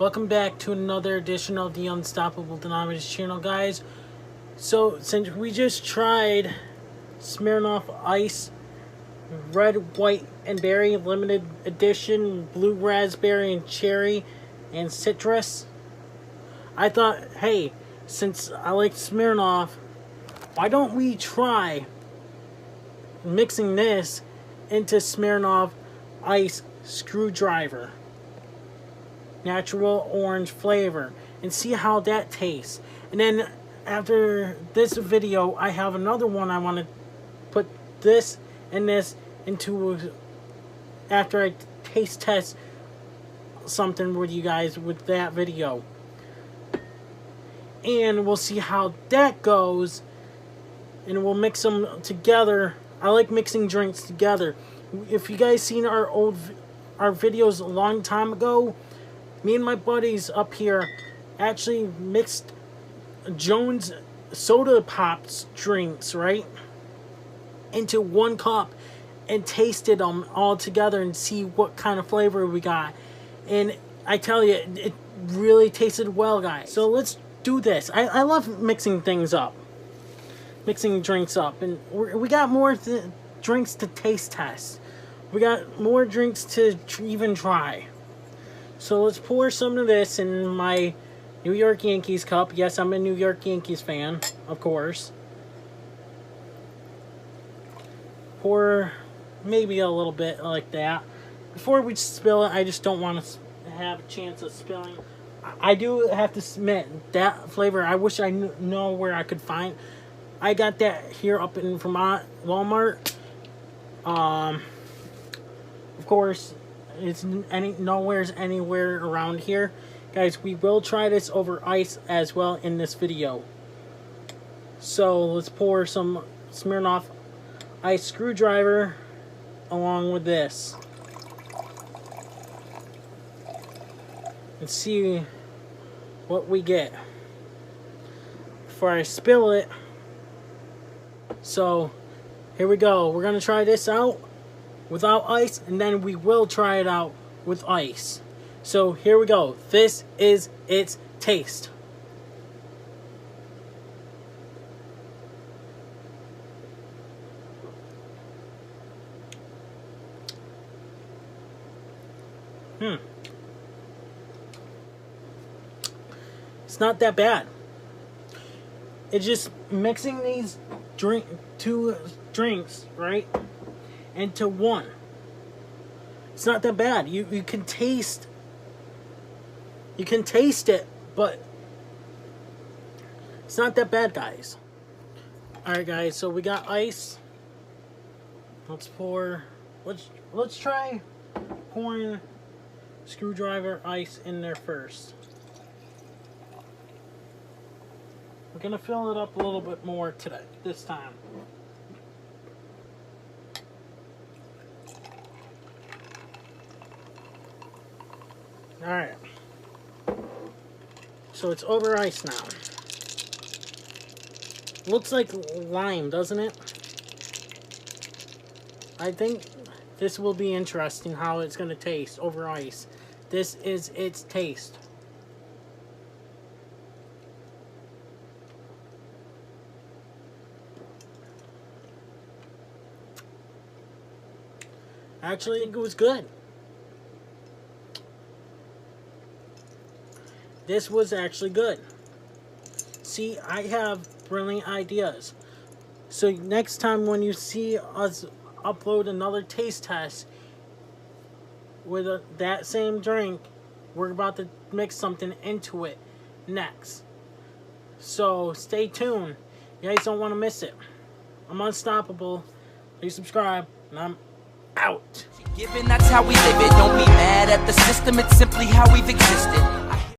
welcome back to another edition of the Unstoppable Denominators channel, guys. So, since we just tried Smirnoff Ice Red, White, and Berry Limited Edition, Blue Raspberry and Cherry and Citrus, I thought, hey, since I like Smirnoff, why don't we try mixing this into Smirnoff Ice Screwdriver natural orange flavor and see how that tastes. And then after this video, I have another one I want to put this and this into after I taste test something with you guys with that video, and we'll see how that goes, and we'll mix them together. I like mixing drinks together. If you guys seen our videos a long time ago, me and my buddies up here actually mixed Jones Soda Pops drinks, right, into one cup and tasted them all together and see what kind of flavor we got. And I tell you, it really tasted well, guys. So let's do this. I love mixing things up, mixing drinks up, and we got more drinks to taste test. We got more drinks to even try. So let's pour some of this in my New York Yankees cup. Yes, I'm a New York Yankees fan, of course. Pour maybe a little bit like that. Before we spill it, I just don't want to have a chance of spilling. I do have to admit, that flavor, I wish I know where I could find. I got that here up in Vermont, Walmart. Of course, it's nowhere's anywhere around here. Guys, we will try this over ice as well in this video. So let's pour some Smirnoff Ice Screwdriver along with this and see what we get before I spill it. So here we go. We're gonna try this out without ice, and then we will try it out with ice. So here we go. This is its taste. It's not that bad. It's just mixing these two drinks, right, into one. It's not that bad. You can taste it, but it's not that bad, guys. Alright, guys, so we got ice. Let's try pouring Screwdriver Ice in there first. We're gonna fill it up a little bit more this time. Alright. So it's over ice now. Looks like lime, doesn't it? I think this will be interesting how it's gonna taste over ice. This is its taste. Actually, I think it was good. This was actually good. See, I have brilliant ideas. So next time when you see us upload another taste test with that same drink, we're about to mix something into it next. So stay tuned. You guys don't want to miss it. I'm Unstoppable. Please subscribe, and I'm out. Given that's how we live it, don't be mad at the system, it's simply how we've existed.